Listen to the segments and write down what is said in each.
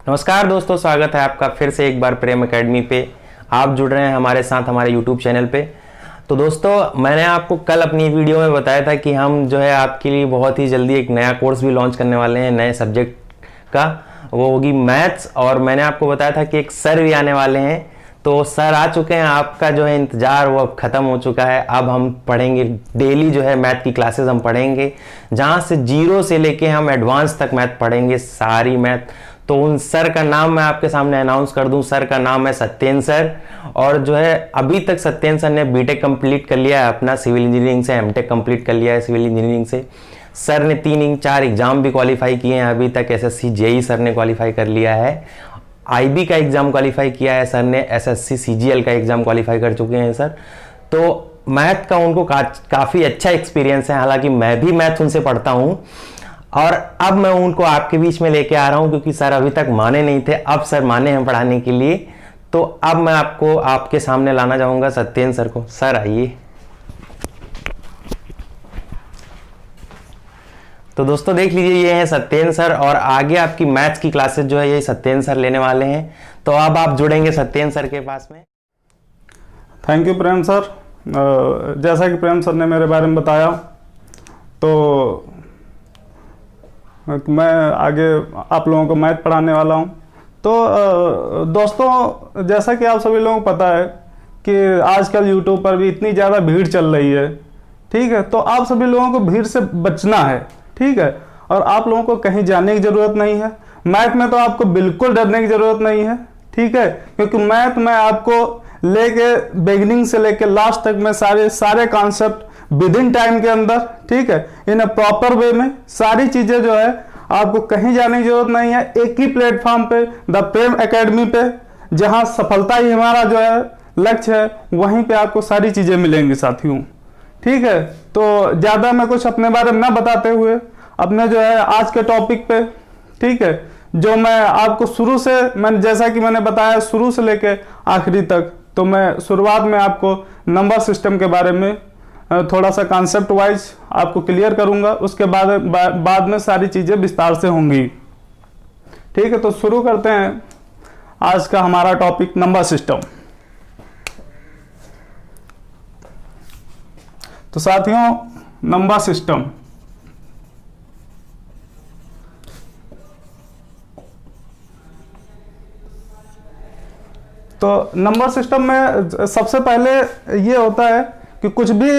नमस्कार दोस्तों, स्वागत है आपका फिर से एक बार प्रेम एकेडमी पे। आप जुड़ रहे हैं हमारे साथ हमारे यूट्यूब चैनल पे। तो दोस्तों, मैंने आपको कल अपनी वीडियो में बताया था कि हम जो है आपके लिए बहुत ही जल्दी एक नया कोर्स भी लॉन्च करने वाले हैं नए सब्जेक्ट का। वो होगी मैथ्स। और मैंने आपको बताया था कि एक सर भी आने वाले हैं। तो सर आ चुके हैं, आपका जो है इंतज़ार वो अब ख़त्म हो चुका है। अब हम पढ़ेंगे डेली जो है मैथ की क्लासेस हम पढ़ेंगे, जहाँ से जीरो से लेके हम एडवांस तक मैथ पढ़ेंगे, सारी मैथ। तो उन सर का नाम मैं आपके सामने अनाउंस कर दूं। सर का नाम है सत्येंद्र सर। और जो है अभी तक सत्येंद्र सर ने बीटेक कंप्लीट कर लिया है अपना सिविल इंजीनियरिंग से, एमटेक कंप्लीट कर लिया है सिविल इंजीनियरिंग से। सर ने 3-4 एग्जाम भी क्वालिफाई किए हैं अभी तक। एसएससी जेई सर ने क्वालिफाई कर लिया है, आईबी का एग्जाम क्वालिफाई किया है सर ने, एसएससी सीजीएल का एग्जाम क्वालिफाई कर चुके हैं सर। तो मैथ का उनको काफ़ी अच्छा एक्सपीरियंस है। हालांकि मैं भी मैथ उनसे पढ़ता हूँ और अब मैं उनको आपके बीच में लेके आ रहा हूं, क्योंकि सर अभी तक माने नहीं थे, अब सर माने हैं पढ़ाने के लिए। तो अब मैं आपको आपके सामने लाना चाहूंगा सत्येंद्र सर को। सर आइए। तो दोस्तों देख लीजिए, ये हैं सत्येंद्र सर और आगे आपकी मैथ्स की क्लासेस जो है ये सत्येंद्र सर लेने वाले हैं। तो अब आप जुड़ेंगे सत्येंद्र सर के पास में। Thank you Prem sir. जैसा कि प्रेम सर ने मेरे बारे में बताया, तो मैं आगे आप लोगों को मैथ पढ़ाने वाला हूं। तो दोस्तों, जैसा कि आप सभी लोगों को पता है कि आजकल यूट्यूब पर भी इतनी ज़्यादा भीड़ चल रही है, ठीक है। तो आप सभी लोगों को भीड़ से बचना है, ठीक है। और आप लोगों को कहीं जाने की ज़रूरत नहीं है। मैथ में तो आपको बिल्कुल डरने की ज़रूरत नहीं है, ठीक है। क्योंकि मैथ में आपको लेके बिगिनिंग से लेके लास्ट तक में सारे कॉन्सेप्ट विद इन टाइम के अंदर, ठीक है, इन अ प्रॉपर वे में सारी चीजें जो है आपको कहीं जाने की जरूरत नहीं है। एक ही प्लेटफॉर्म पे, द प्रेम एकेडमी पे, जहां सफलता ही हमारा जो है लक्ष्य है, वहीं पे आपको सारी चीजें मिलेंगी साथियों, ठीक है। तो ज्यादा मैं कुछ अपने बारे में ना बताते हुए अपने जो है आज के टॉपिक पे, ठीक है, जो मैं आपको शुरू से जैसा कि मैंने बताया शुरू से लेके आखिरी तक, तो मैं शुरुआत में आपको नंबर सिस्टम के बारे में थोड़ा सा कॉन्सेप्ट वाइज आपको क्लियर करूंगा। उसके बाद में सारी चीजें विस्तार से होंगी, ठीक है। तो शुरू करते हैं आज का हमारा टॉपिक, नंबर सिस्टम। तो साथियों, नंबर सिस्टम तो नंबर सिस्टम में सबसे पहले ये होता है कि कुछ भी,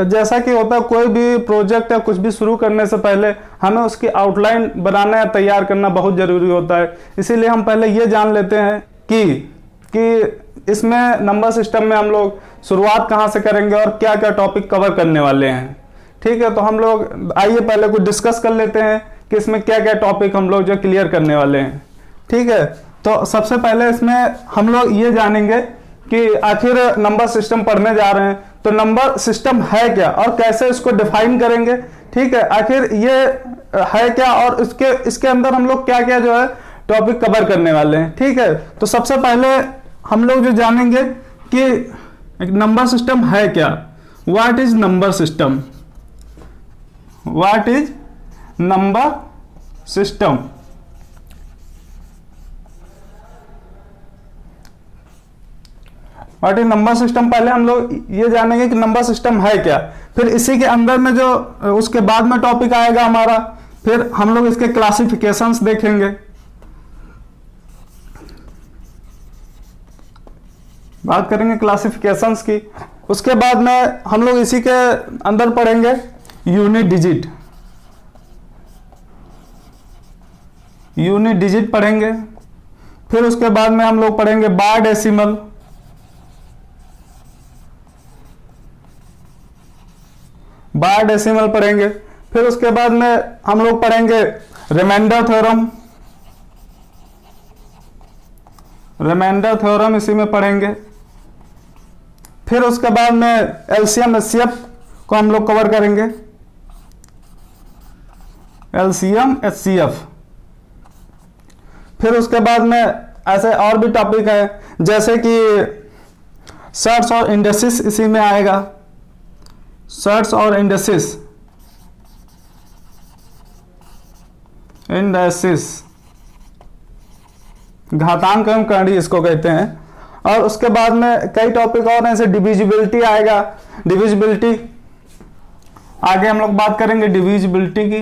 जैसा कि होता है कोई भी प्रोजेक्ट या कुछ भी शुरू करने से पहले हमें उसकी आउटलाइन बनाना या तैयार करना बहुत ज़रूरी होता है। इसीलिए हम पहले ये जान लेते हैं कि इसमें नंबर सिस्टम में हम लोग शुरुआत कहाँ से करेंगे और क्या क्या टॉपिक कवर करने वाले हैं, ठीक है। तो हम लोग आइए पहले कुछ डिस्कस कर लेते हैं कि इसमें क्या क्या टॉपिक हम लोग जो क्लियर करने वाले हैं, ठीक है। तो सबसे पहले इसमें हम लोग ये जानेंगे कि आखिर नंबर सिस्टम पढ़ने जा रहे हैं तो नंबर सिस्टम है क्या और कैसे इसको डिफाइन करेंगे, ठीक है। आखिर ये है क्या और इसके अंदर हम लोग क्या क्या जो है टॉपिक कवर करने वाले हैं, ठीक है। तो सबसे पहले हम लोग जो जानेंगे कि नंबर सिस्टम है क्या। What is number system, what is number system. What is number system, पहले हम लोग ये जानेंगे कि नंबर सिस्टम है क्या। फिर इसी के अंदर में जो उसके बाद में टॉपिक आएगा हमारा, फिर हम लोग इसके क्लासिफिकेशंस देखेंगे, बात करेंगे क्लासिफिकेशंस की। उसके बाद में हम लोग इसी के अंदर पढ़ेंगे यूनिट डिजिट, यूनिट डिजिट पढ़ेंगे। फिर उसके बाद में हम लोग पढ़ेंगे बार डेसिमल, बार डेसिमल पढ़ेंगे। फिर उसके बाद में हम लोग पढ़ेंगे रिमाइंडर थ्योरम, रिमाइंडर थ्योरम इसी में पढ़ेंगे। फिर उसके बाद में एलसीएम एचसीएफ को हम लोग कवर करेंगे, एलसीएम एचसीएफ। फिर उसके बाद में ऐसे और भी टॉपिक है, जैसे कि सर्ट्स और इंडेक्सेस इसी में आएगा, सर्ट्स और इंडेक्सेस, इंडेक्सेस। घातांक एवं करणी इसको कहते हैं। और उसके बाद में कई टॉपिक और हैं, जैसे डिविजिबिलिटी आएगा, डिविजिबिलिटी आगे हम लोग बात करेंगे डिविजिबिलिटी की,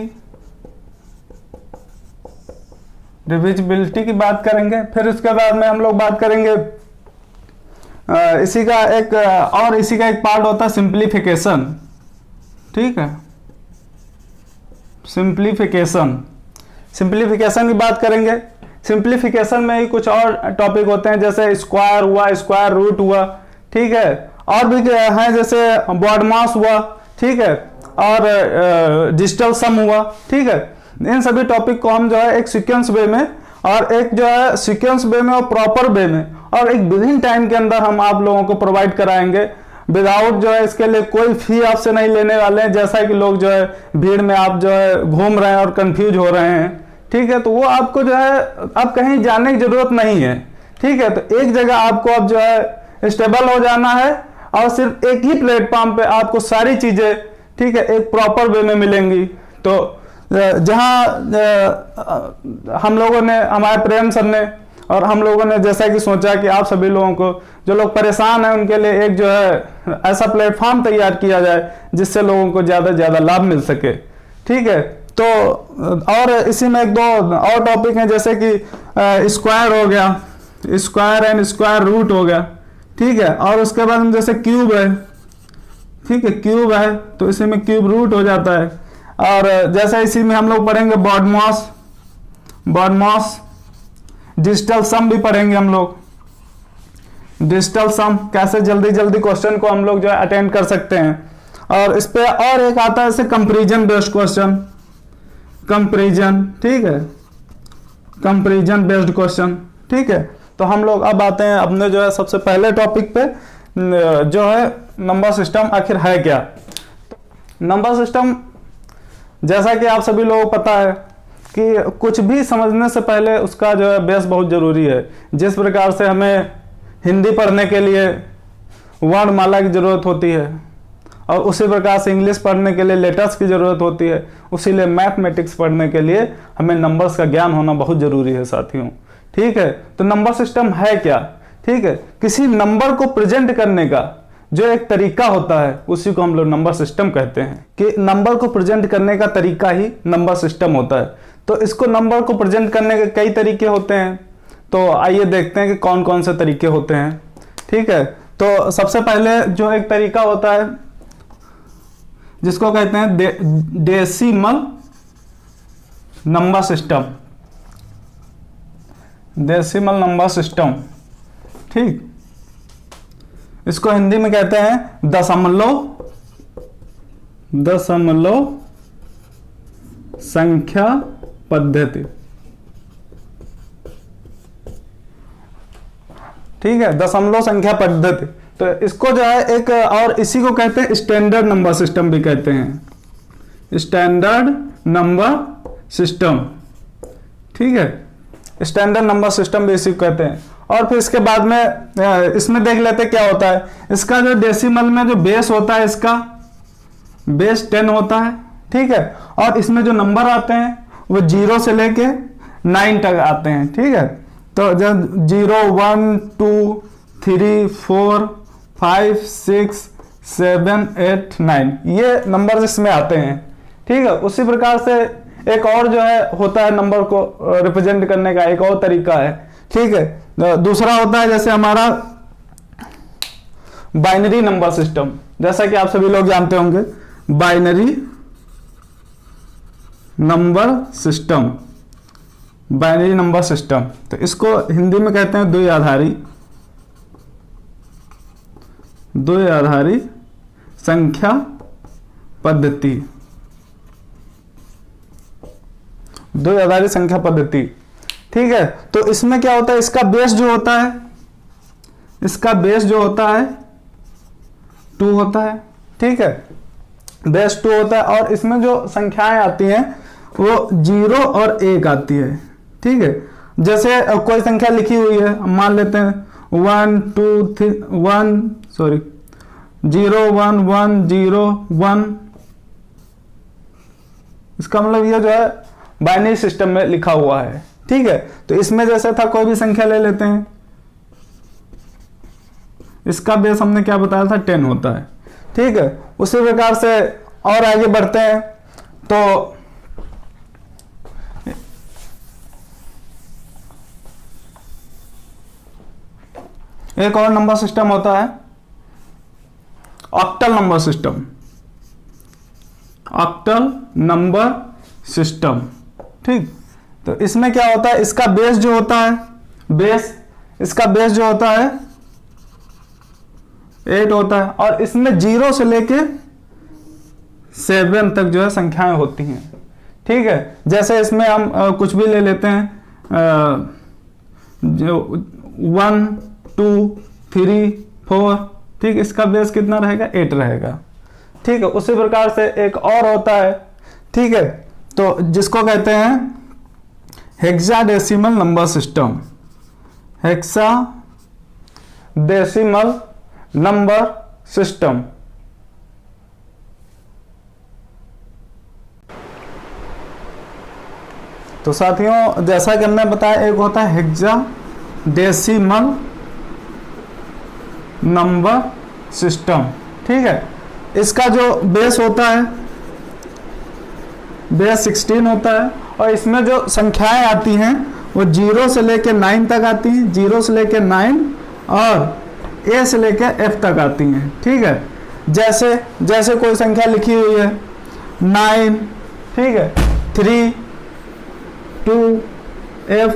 डिविजिबिलिटी की बात करेंगे। फिर उसके बाद में हम लोग बात करेंगे इसी का एक पार्ट होता है सिंप्लीफिकेशन, ठीक है, सिंप्लीफिकेशन की बात करेंगे। सिंप्लीफिकेशन में ही कुछ और टॉपिक होते हैं, जैसे स्क्वायर हुआ, स्क्वायर रूट हुआ, ठीक है, और भी है जैसे बॉडमास हुआ, ठीक है, और डिजिटल सम हुआ, ठीक है। इन सभी टॉपिक को हम जो है एक सीक्वेंस वे में, और एक जो है सीक्वेंस वे में और प्रॉपर वे में, और एक विदिन टाइम के अंदर हम आप लोगों को प्रोवाइड कराएंगे, विदाउट जो है इसके लिए कोई फी आपसे नहीं लेने वाले हैं, जैसा कि लोग जो है भीड़ में आप जो है घूम रहे हैं और कंफ्यूज हो रहे हैं, ठीक है। तो वो आपको जो है अब कहीं जाने की जरूरत नहीं है, ठीक है। तो एक जगह आपको अब जो है स्टेबल हो जाना है, और सिर्फ एक ही प्लेटफॉर्म पे आपको सारी चीजें, ठीक है, एक प्रॉपर वे में मिलेंगी। तो जहां हम लोगों ने, हमारे प्रेम सर ने और हम लोगों ने जैसा कि सोचा कि आप सभी लोगों को, जो लोग परेशान हैं, उनके लिए एक जो है ऐसा प्लेटफॉर्म तैयार किया जाए जिससे लोगों को ज़्यादा से ज़्यादा लाभ मिल सके, ठीक है। तो और इसी में एक दो और टॉपिक हैं, जैसे कि स्क्वायर हो गया, स्क्वायर एंड स्क्वायर रूट हो गया, ठीक है। और उसके बाद में जैसे क्यूब है, ठीक है, क्यूब है तो इसी में क्यूब रूट हो जाता है। और जैसे इसी में हम लोग पढ़ेंगे बॉडमास, डिजिटल सम भी पढ़ेंगे हम लोग, डिजिटल सम कैसे जल्दी जल्दी क्वेश्चन को हम लोग जो है अटेंड कर सकते हैं। और इस पे और एक आता है जैसे कंपैरिजन बेस्ड क्वेश्चन, कंपैरिजन, ठीक है, कंपैरिजन बेस्ड क्वेश्चन, ठीक है। तो हम लोग अब आते हैं अपने जो है सबसे पहले टॉपिक पे, जो है नंबर सिस्टम आखिर है क्या। नंबर सिस्टम जैसा कि आप सभी लोगों को पता है कि कुछ भी समझने से पहले उसका जो है बेस बहुत ज़रूरी है। जिस प्रकार से हमें हिंदी पढ़ने के लिए वर्णमाला की ज़रूरत होती है, और उसी प्रकार से इंग्लिश पढ़ने के लिए लेटर्स की ज़रूरत होती है, उसी लिए मैथमेटिक्स पढ़ने के लिए हमें नंबर्स का ज्ञान होना बहुत ज़रूरी है साथियों, ठीक है। तो नंबर सिस्टम है क्या, ठीक है, किसी नंबर को प्रेजेंट करने का जो एक तरीका होता है उसी को हम लोग नंबर सिस्टम कहते हैं, कि नंबर को प्रेजेंट करने का तरीका ही नंबर सिस्टम होता है। तो इसको नंबर को प्रेजेंट करने के कई तरीके होते हैं, तो आइए देखते हैं कि कौन कौन से तरीके होते हैं, ठीक है। तो सबसे पहले जो एक तरीका होता है जिसको कहते हैं decimal number system, decimal number system, ठीक, इसको हिंदी में कहते हैं दशमलव संख्या पद्धति, ठीक है, दशमलव संख्या पद्धति। तो इसको जो है एक और इसी को कहते हैं स्टैंडर्ड नंबर सिस्टम भी कहते हैं, स्टैंडर्ड नंबर सिस्टम, ठीक है, स्टैंडर्ड नंबर सिस्टम भी इसी को कहते हैं। और फिर इसके बाद में इसमें देख लेते क्या होता है। इसका जो डेसिमल में जो बेस होता है, इसका बेस 10 होता है, ठीक है। और इसमें जो नंबर आते हैं वो 0 से लेके 9 तक आते हैं, ठीक है। तो जब 0 1 2 3 4 5 6 7 8 9 ये नंबर इसमें आते हैं, ठीक है। उसी प्रकार से एक और जो है होता है नंबर को रिप्रेजेंट करने का एक और तरीका है, ठीक है। दूसरा होता है जैसे हमारा बाइनरी नंबर सिस्टम, जैसा कि आप सभी लोग जानते होंगे, binary number system, binary number system. तो इसको हिंदी में कहते हैं द्विआधारी संख्या पद्धति, द्विआधारी संख्या पद्धति, ठीक है। तो इसमें क्या होता है, इसका बेस जो होता है, इसका बेस जो होता है 2 होता है, ठीक है, बेस 2 होता है। और इसमें जो संख्याएं आती हैं वो 0 और 1 आती है, ठीक है। जैसे कोई संख्या लिखी हुई है, मान लेते हैं 0 1 1 0 1, इसका मतलब ये जो है बाइनरी सिस्टम में लिखा हुआ है, ठीक है, तो इसमें जैसे था कोई भी संख्या ले लेते हैं, इसका बेस हमने क्या बताया था 10 होता है। ठीक है, उसी प्रकार से और आगे बढ़ते हैं तो एक और नंबर सिस्टम होता है octal number system. Octal number system, ठीक। तो इसमें क्या होता है, इसका बेस जो होता है, इसका बेस जो होता है 8 होता है और इसमें 0 से लेके 7 तक जो है संख्याएं होती हैं। ठीक है, जैसे इसमें हम कुछ भी ले लेते हैं, जो 1 2 3 4, ठीक, इसका बेस कितना रहेगा 8 रहेगा। ठीक है, उसी प्रकार से एक और होता है, ठीक है, तो जिसको कहते हैं hexadecimal number system. Hexadecimal number system. तो साथियों, जैसा कि हमने बताया, एक होता है हेक्साडेसिमल नंबर सिस्टम। ठीक है, इसका जो बेस होता है, बेस 16 होता है और इसमें जो संख्याएं आती हैं वो 0 से लेकर 9 तक आती हैं, 0 से लेकर 9 और A से लेकर F तक आती हैं। ठीक है, जैसे कोई संख्या लिखी हुई है 9, ठीक है, 3 2 F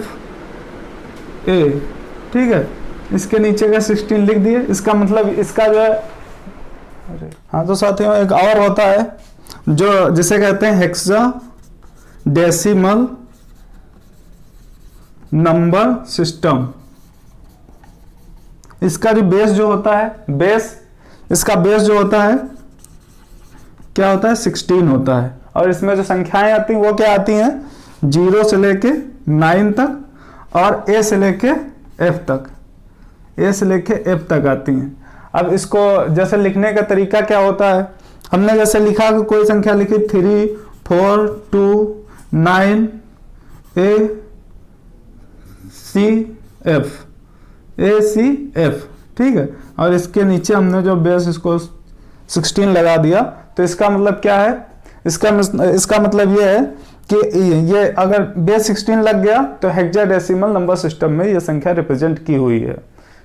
A, ठीक है, इसके नीचे का 16 लिख दिए, इसका मतलब इसका जो है, हाँ। तो साथियों, एक और होता है जो जिसे कहते हैं हेक्साडेसिमल नंबर सिस्टम। इसका जो बेस जो होता है, इसका बेस जो होता है क्या होता है 16 होता है और इसमें जो संख्याएं आती हैं वो क्या आती हैं 0 से लेके 9 तक और A से लेके F तक आती हैं। अब इसको जैसे लिखने का तरीका क्या होता है, हमने जैसे लिखा कि कोई संख्या लिखी 3 4 2 9 A C F, ठीक है, और इसके नीचे हमने जो बेस इसको 16 लगा दिया। तो इसका मतलब क्या है, इसका मतलब ये है कि ये अगर बेस 16 लग गया तो हेक्साडेसिमल नंबर सिस्टम में ये संख्या रिप्रेजेंट की हुई है।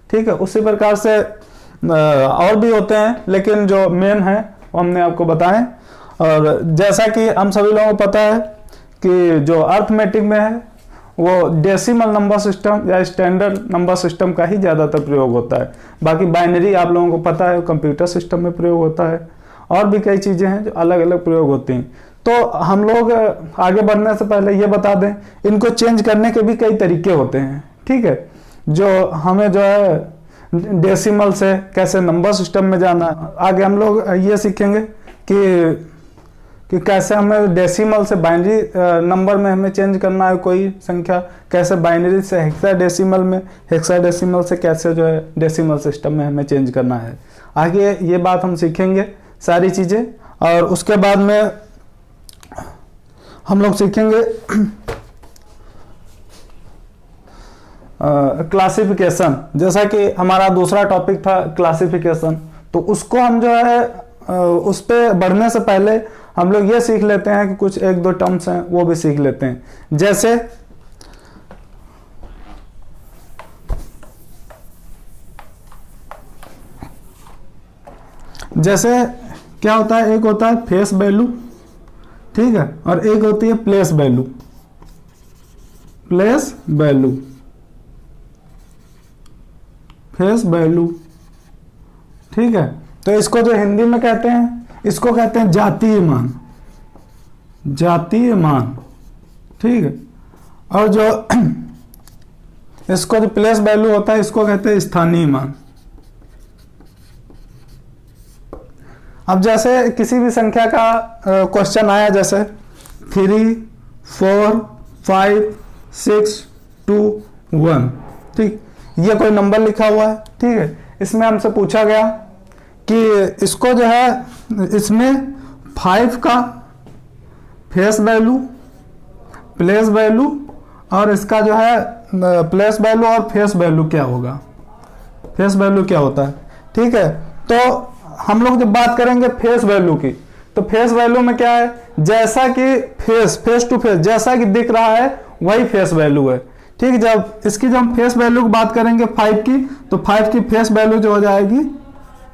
ठीक है, उसी प्रकार से और भी होते हैं, लेकिन जो मेन है वो हमने आपको बताएं। और जैसा कि हम सभी लोगों को पता है कि जो अर्थमेटिक में है वो डेसिमल नंबर सिस्टम या स्टैंडर्ड नंबर सिस्टम का ही ज़्यादातर प्रयोग होता है। बाकी बाइनरी आप लोगों को पता है कंप्यूटर सिस्टम में प्रयोग होता है, और भी कई चीज़ें हैं जो अलग अलग प्रयोग होती हैं। तो हम लोग आगे बढ़ने से पहले ये बता दें, इनको चेंज करने के भी कई तरीके होते हैं। ठीक है, जो हमें जो है डेसिमल से कैसे नंबर सिस्टम में जाना, आगे हम लोग ये सीखेंगे कि कैसे हमें डेसिमल से बाइनरी नंबर में हमें चेंज करना है कोई संख्या, कैसे बाइनरी से हेक्साडेसिमल में, हेक्साडेसिमल से कैसे जो है डेसिमल सिस्टम में हमें चेंज करना है। आगे ये बात हम सीखेंगे सारी चीज़ें, और उसके बाद में हम लोग सीखेंगे क्लासिफिकेशन। जैसा कि हमारा दूसरा टॉपिक था क्लासिफिकेशन, तो उसको हम जो है उस पर बढ़ने से पहले हम लोग ये सीख लेते हैं कि कुछ 1-2 टर्म्स हैं वो भी सीख लेते हैं। जैसे क्या होता है, एक होता है फेस वैल्यू, ठीक है, और एक होती है प्लेस वैल्यू। फेस वैल्यू, ठीक है, तो इसको जो हिंदी में कहते हैं, इसको कहते हैं जातीय मान, ठीक है, और जो इसको जो प्लेस वैल्यू होता है इसको कहते हैं स्थानीय मान। अब जैसे किसी भी संख्या का क्वेश्चन आया, जैसे 3 4 5 6 2 1, ठीक, ये कोई नंबर लिखा हुआ है, ठीक है, इसमें हमसे पूछा गया कि इसको जो है, इसमें 5 का फेस वैल्यू, प्लेस वैल्यू और इसका जो है प्लेस वैल्यू और फेस वैल्यू क्या होगा, फेस वैल्यू क्या होता है। ठीक है, तो हम लोग जब बात करेंगे फेस वैल्यू की, तो फेस वैल्यू में क्या है, जैसा कि फेस टू फेस जैसा कि दिख रहा है वही फेस वैल्यू है। ठीक, जब इसकी जब हम फेस वैल्यू की बात करेंगे 5 की, तो 5 की फेस वैल्यू जो हो जाएगी,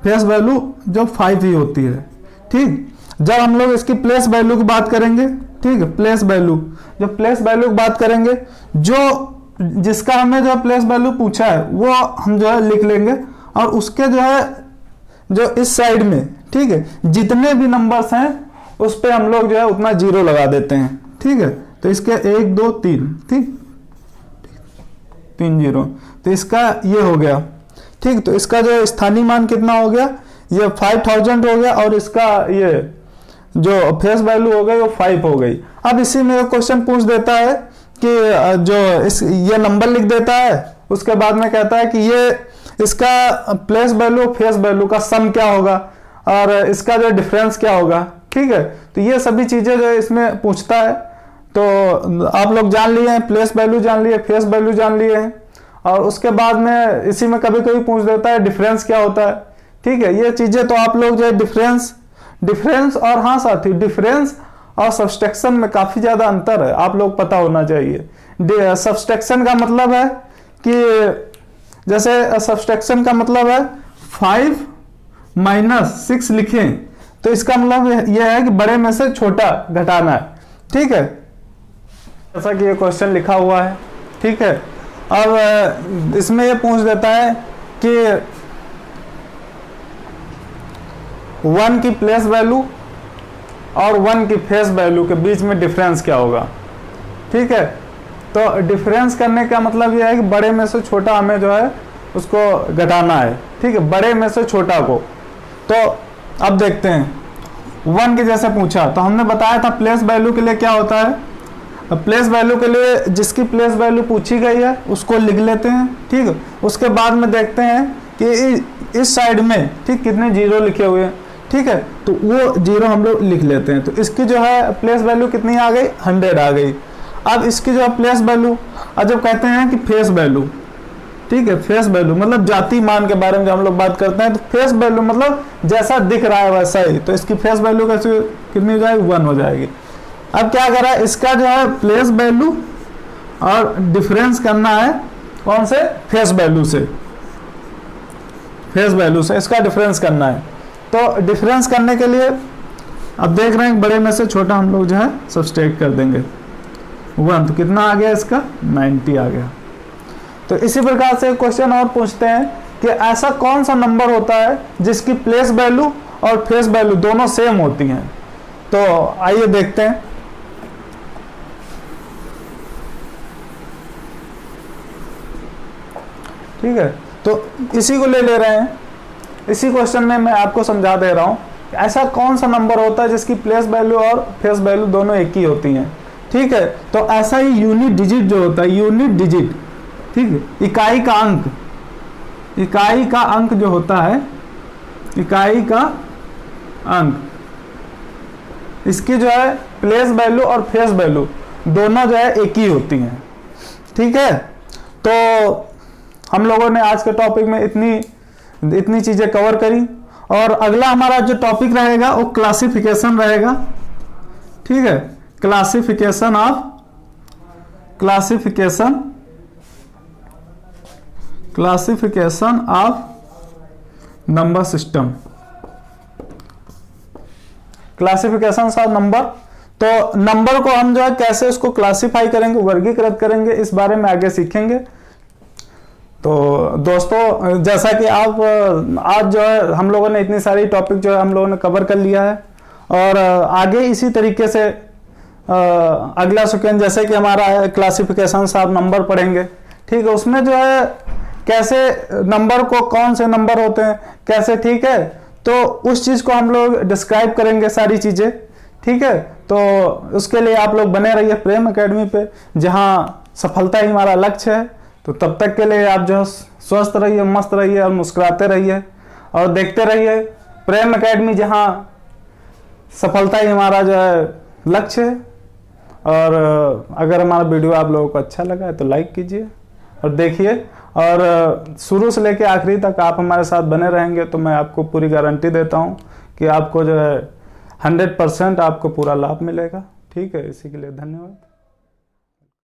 फेस वैल्यू जो 5 ही होती है। ठीक, जब हम लोग इसकी प्लेस वैल्यू की बात करेंगे, ठीक है, प्लेस वैल्यू, जब प्लेस वैल्यू की बात करेंगे, जो जिसका हमें जो प्लेस वैल्यू पूछा है वो हम जो है लिख लेंगे, और उसके जो है जो इस साइड में, ठीक है, जितने भी नंबर्स हैं उस पे हम लोग जो है उतना 0 लगा देते हैं। ठीक है, तो इसके 1 2 3, ठीक, 3 0, तो इसका ये हो गया। ठीक, तो इसका जो स्थानीय मान कितना हो गया, ये 5000 हो गया, और इसका ये जो फेस वैल्यू हो गई वो 5 हो गई। अब इसी में क्वेश्चन पूछ देता है कि जो ये नंबर लिख देता है, उसके बाद में कहता है कि ये इसका प्लेस वैल्यू फेस वैल्यू का सम क्या होगा और इसका जो डिफरेंस क्या होगा। ठीक है, तो ये सभी चीजें जो इसमें पूछता है। तो आप लोग जान लिए हैं, प्लेस वैल्यू जान लिए, फेस वैल्यू जान लिए हैं, और उसके बाद में इसी में कभी कभी पूछ देता है डिफरेंस क्या होता है। ठीक है, ये चीजें तो आप लोग जो है डिफरेंस और हाँ साथी, डिफरेंस और सब्सट्रैक्शन में काफी ज्यादा अंतर है, आप लोग पता होना चाहिए। सब्सट्रैक्शन का मतलब है कि जैसे सब्सट्रैक्शन का मतलब है 5 - 6 लिखें, तो इसका मतलब यह है कि बड़े में से छोटा घटाना है। ठीक है, जैसा कि ये क्वेश्चन लिखा हुआ है। ठीक है, अब इसमें ये पूछ देता है कि 1 की प्लेस वैल्यू और 1 की फेस वैल्यू के बीच में डिफरेंस क्या होगा। ठीक है, तो डिफरेंस करने का मतलब यह है कि बड़े में से छोटा हमें जो है उसको घटाना है। ठीक है, बड़े में से छोटा को। तो अब देखते हैं, 1 के जैसे पूछा तो हमने बताया था प्लेस वैल्यू के लिए क्या होता है। प्लेस वैल्यू के लिए जिसकी प्लेस वैल्यू पूछी गई है उसको लिख लेते हैं। ठीक है, उसके बाद में देखते हैं कि इस साइड में ठीक कितने 0 लिखे हुए हैं। ठीक है, तो वो 0 हम लोग लिख लेते हैं। तो इसकी जो है प्लेस वैल्यू कितनी आ गई, 100 आ गई। अब इसकी जो है प्लेस वैल्यू, और जब कहते हैं कि फेस वैल्यू, ठीक है, फेस वैल्यू मतलब जाति मान के बारे में जब हम लोग बात करते हैं, तो फेस वैल्यू मतलब जैसा दिख रहा है वैसा ही, तो इसकी फेस वैल्यू कैसे कितनी हो जाएगी, 1 हो जाएगी। अब क्या करा, इसका जो है प्लेस वैल्यू और डिफरेंस करना है कौन से, फेस वैल्यू से, फेस वैल्यू से इसका डिफरेंस करना है। तो डिफरेंस करने के लिए अब देख रहे हैं बड़े में से छोटा हम लोग जो है सब्सट्रैक्ट कर देंगे 1, तो कितना आ गया इसका, 90 आ गया। तो इसी प्रकार से क्वेश्चन और पूछते हैं कि ऐसा कौन सा नंबर होता है जिसकी प्लेस वैल्यू और फेस वैल्यू दोनों सेम होती हैं। तो आइए देखते हैं। ठीक है, तो इसी को ले रहे हैं। इसी क्वेश्चन में मैं आपको समझा दे रहा हूँ ऐसा कौन सा नंबर होता है जिसकी प्लेस वैल्यू और फेस वैल्यू दोनों एक ही होती हैं। ठीक है, तो ऐसा ही यूनिट डिजिट जो होता है, यूनिट डिजिट, ठीक है, इकाई का अंक, इकाई का अंक जो होता है, इकाई का अंक, इसकी जो है प्लेस वैल्यू और फेस वैल्यू दोनों जो है एक ही होती हैं। ठीक है, तो हम लोगों ने आज के टॉपिक में इतनी चीजें कवर करी, और अगला हमारा जो टॉपिक रहेगा वो क्लासिफिकेशन रहेगा। ठीक है, classification of number system, classification of number. तो नंबर को हम जो है कैसे उसको क्लासिफाई करेंगे, वर्गीकृत करेंगे, इस बारे में आगे सीखेंगे। तो दोस्तों, जैसा कि आप आज जो है हम लोगों ने इतनी सारी टॉपिक जो है हम लोगों ने कवर कर लिया है, और आगे इसी तरीके से अगला सेकेंड जैसे कि हमारा क्लासिफिकेशन ऑफ नंबर पढ़ेंगे। ठीक है, उसमें जो है कैसे नंबर को, कौन से नंबर होते हैं कैसे, ठीक है, तो उस चीज को हम लोग डिस्क्राइब करेंगे सारी चीजें। ठीक है, तो उसके लिए आप लोग बने रहिए प्रेम एकेडमी पे, जहाँ सफलता ही हमारा लक्ष्य है। तो तब तक के लिए आप जो स्वस्थ रहिए, मस्त रहिए और मुस्कुराते रहिए, और देखते रहिए प्रेम एकेडमी, जहाँ सफलता ही हमारा जो है लक्ष्य है। और अगर हमारा वीडियो आप लोगों को अच्छा लगा है तो लाइक कीजिए और देखिए, और शुरू से लेकर आखिरी तक आप हमारे साथ बने रहेंगे तो मैं आपको पूरी गारंटी देता हूँ कि आपको जो है 100% आपको पूरा लाभ मिलेगा। ठीक है, इसी के लिए धन्यवाद।